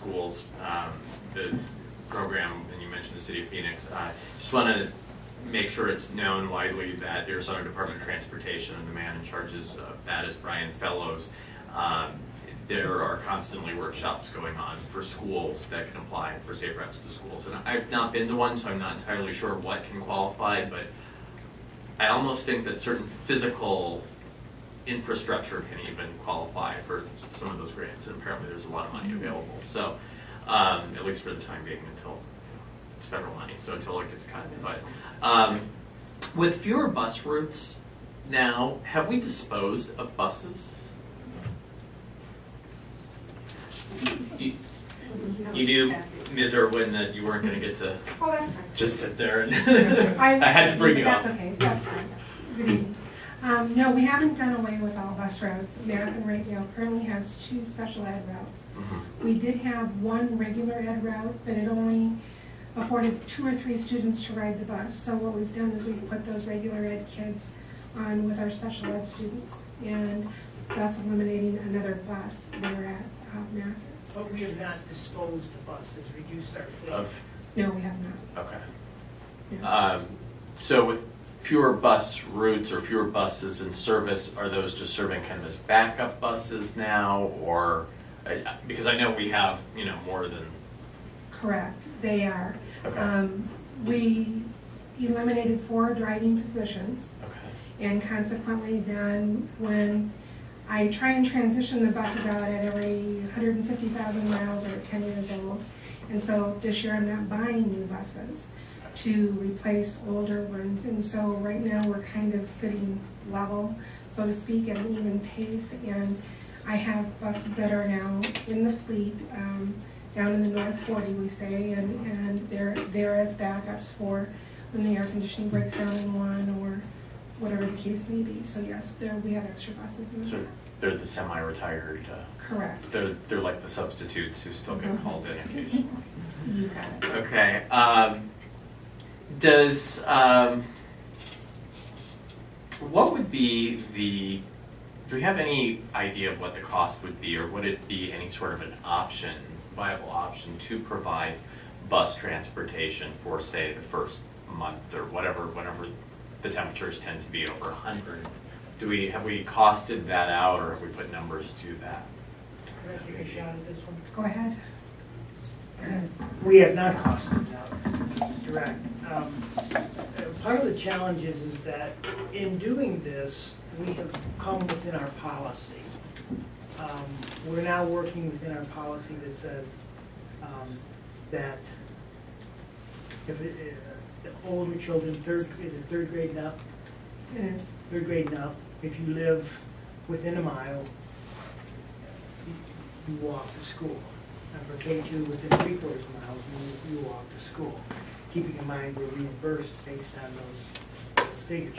schools, the program, and you mentioned the city of Phoenix. Just want to make sure it's known widely that the Arizona Department of Transportation, and the man in charge of that is Brian Fellows. There are constantly workshops going on for schools that can apply for safe routes to schools. And I've not been to one, so I'm not entirely sure what can qualify, but I almost think that certain physical infrastructure can even qualify for some of those grants, and apparently there's a lot of money available. So, at least for the time being, until it's federal money, so until it gets cut. But with fewer bus routes now, have we disposed of buses? You knew, Ms. Irwin, that you weren't going to get to just sit there and I had to bring you up. That's okay. That's fine. Good evening. No, we haven't done away with all bus routes. Machan right now currently has 2 special ed routes. We did have 1 regular ed route, but it only afforded 2 or 3 students to ride the bus. So what we've done is we've put those regular ed kids on with our special ed students, and thus eliminating another bus there at Machan. But we have not disposed of buses, reduced our fleet. No, we have not. Okay. Yeah. So with fewer bus routes or fewer buses in service, are those just serving kind of as backup buses now, or because I know we have more than? Correct, they are. Okay. We eliminated 4 driving positions, okay. and consequently then when I try and transition the buses out at every 150,000 miles or 10 years old, and so this year I'm not buying new buses to replace older ones, and so right now we're kind of sitting level, so to speak, at an even pace, and I have buses that are now in the fleet down in the North 40, we say, and they're as backups for when the air conditioning breaks down in one or whatever the case may be. So yes, we have extra buses in there. They're the semi-retired. Correct. They're like the substitutes who still get called in occasionally. You got it. Okay. What would be do we have any idea of what the cost would be, or would it be any sort of an option, viable option, to provide bus transportation for, say, the first month or whatever, whenever the temperatures tend to be over 100? Have we costed that out, or have we put numbers to that? Can I take a shot at this one? Go ahead. We have not costed it out, direct. Part of the challenge is that in doing this, we have come within our policy. We're now working within our policy that says that if older children, third grade and up? It is. 3rd grade and up, if you live within a mile, you walk to school. And for K2, within 3/4 miles, you walk to school. Keeping in mind we're reimbursed based on those figures.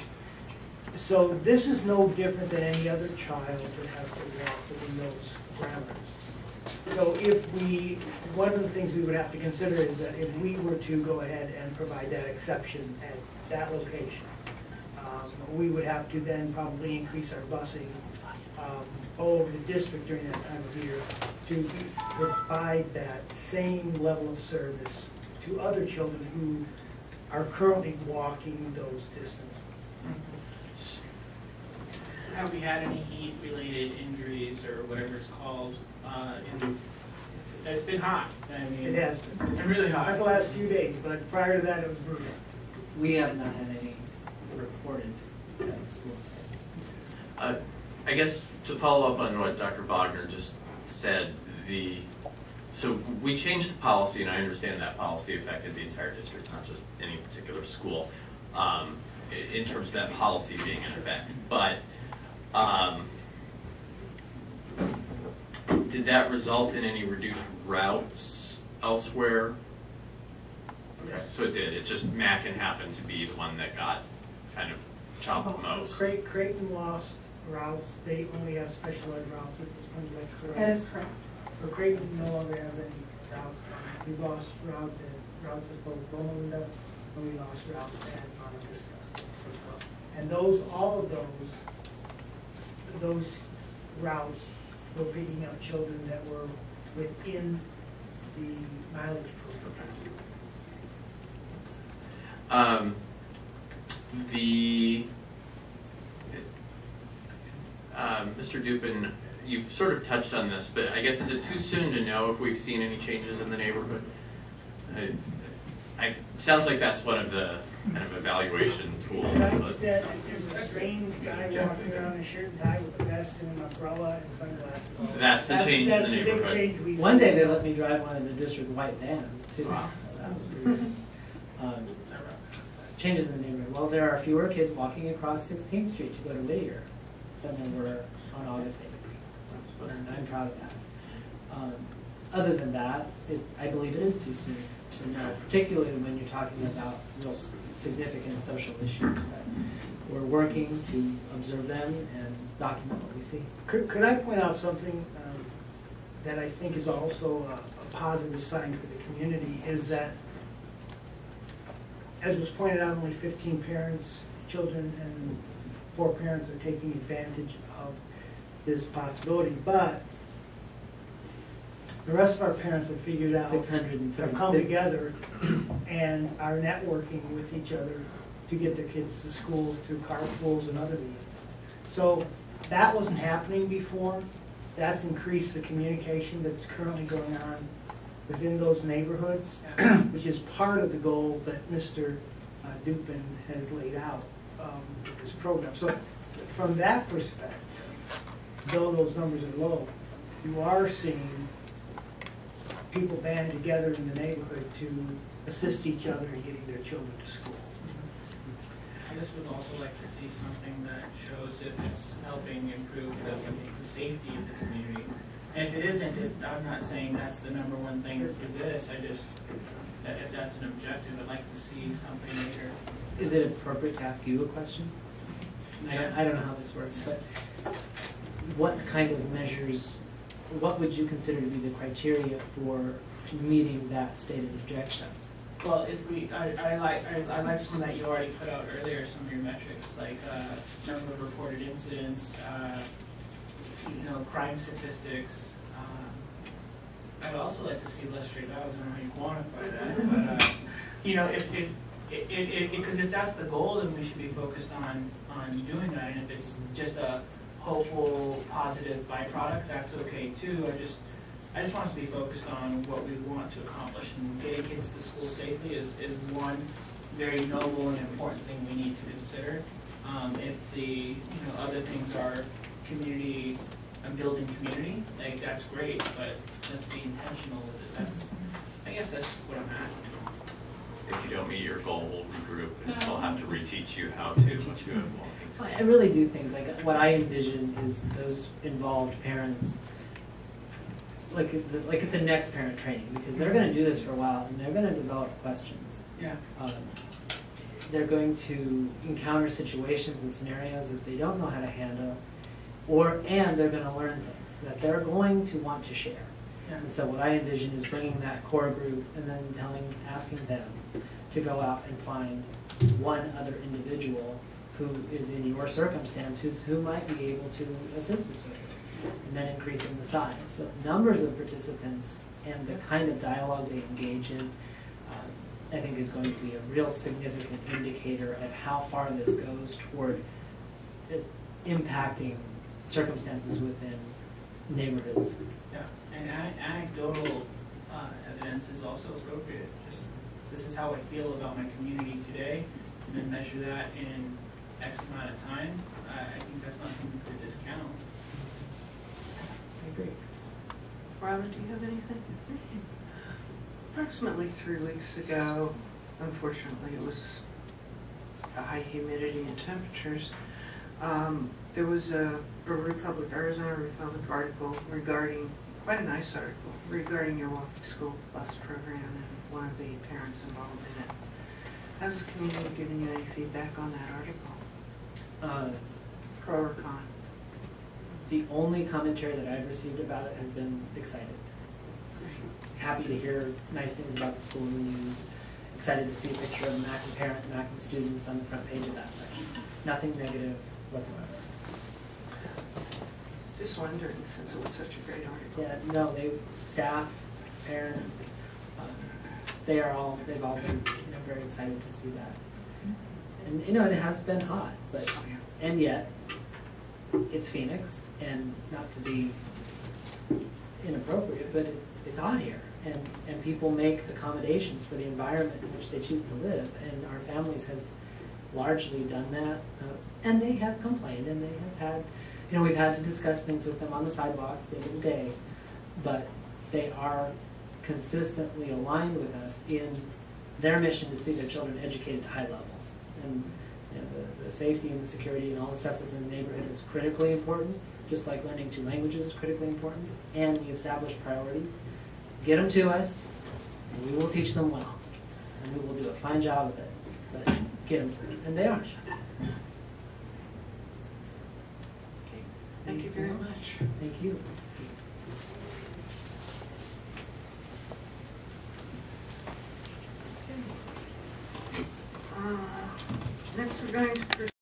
So this is no different than any other child that has to walk within those parameters. So one of the things we would have to consider is that if we were to go ahead and provide that exception at that location, we would have to then probably increase our busing all over the district during that time of year to provide that same level of service to other children who are currently walking those distances. Have we had any heat-related injuries or whatever it's called? It's been hot. I mean, It has been. It's been really hot. Not the last few days, but prior to that, it was brutal. We have not had any reported at the school site. I guess to follow up on what Dr. Wagner just said, so we changed the policy, and I understand that policy affected the entire district, not just any particular school, in terms of that policy being in effect. But did that result in any reduced routes elsewhere? Okay, so it did. It just Machan happened to be the one that got kind of chopped most. Creighton lost routes. They only have special ed routes at this point. Is that correct? That is correct. So Creighton no longer has any routes. We lost routes at both Loma Linda, and we lost routes at Monte Vista as well. And all of those routes were picking up children that were within the mileage program? Mr. Dupin, you've sort of touched on this, but I guess is it too soon to know if we've seen any changes in the neighborhood? Sounds like that's one of the kind of evaluation tools. But There's a strange guy walking around in a shirt and tie with a vest and an umbrella and sunglasses. that's the change in the That's the big neighborhood. change we see. One day they let me drive one of the district white vans too, Wow. so that was weird. Changes in the neighborhood. Well, there are fewer kids walking across 16th Street to go to Whittier than there were on August 8th. And I'm proud of that. Other than that, I believe it is too soon to know, particularly when you're talking about real significant social issues. But we're working to observe them and document what we see. Could I point out something that I think is also a positive sign for the community is that, as was pointed out, only 15 parents, children, and 4 parents are taking advantage of this possibility, but the rest of our parents have figured out, 636. have come together and are networking with each other to get their kids to school through carpools and other means. So that wasn't happening before. That's increased the communication that's currently going on within those neighborhoods, which is part of the goal that Mr. Dupin has laid out with this program. So from that perspective, though those numbers are low, you are seeing people band together in the neighborhood to assist each other in getting their children to school. I just would also like to see something that shows if it's helping improve the safety of the community. And if it isn't, I'm not saying that's the number one thing for this. If that's an objective, I'd like to see something later. Is it appropriate to ask you a question? I don't know how this works, but what kind of measures, what would you consider to be the criteria for meeting that stated objection? Well, if I like some that you already put out earlier, some of your metrics, like number of reported incidents, crime statistics. I'd also like to see less stray dogs. I don't know how you quantify that, but because if that's the goal, then we should be focused on doing that. And if it's just a hopeful, positive byproduct, that's okay too. I just want us to be focused on what we want to accomplish, and getting kids to school safely is one very noble and important thing we need to consider. If the other things are community and building community, like that's great, but let's be intentional with it. I guess that's what I'm asking. If you don't meet your goal, we'll regroup and we'll have to reteach you how to do it. I really do think, like, what I envision is those involved parents, like at the next parent training, because they're going to do this for a while and they're going to develop questions. Yeah. They're going to encounter situations and scenarios that they don't know how to handle, and they're going to learn things that they're going to want to share. Yeah. And so what I envision is bringing that core group and then asking them to go out and find one other individual who is in your circumstance, who might be able to assist us with this, and then increasing the size. So numbers of participants and the kind of dialogue they engage in, I think is going to be a real significant indicator of how far this goes toward impacting circumstances within neighborhoods. Yeah, and anecdotal evidence is also appropriate. Just this is how I feel about my community today, and then measure that in X amount of time. I think that's not something to discount. I agree. Robin, do you have anything? Approximately 3 weeks ago, unfortunately, it was a high humidity and temperatures. There was a Arizona Republic article regarding, quite a nice article, regarding your walking school bus program and one of the parents involved in it. Has the community given you any feedback on that article? Pro or con? The only commentary that I've received about it has been excited. Happy to hear nice things about the school in the news. Excited to see a picture of a Machan parent and Machan students on the front page of that section. Nothing negative whatsoever. Just wondering, since it was such a great article. Yeah, no, staff parents. They've all been, very excited to see that. And, it has been hot, but, and yet, it's Phoenix, and not to be inappropriate, but it's hot here. And people make accommodations for the environment in which they choose to live, and our families have largely done that, and they have complained, and they have had, we've had to discuss things with them on the sidewalks the end of the day, but they are consistently aligned with us in their mission to see their children educated at high levels. And the safety and the security and all the stuff within the neighborhood is critically important, just like learning 2 languages is critically important, and the established priorities. Get them to us, and we will teach them well, and we will do a fine job of it, but get them to us, and they are. Okay. Thank you very much. Thank you. Next, we're going to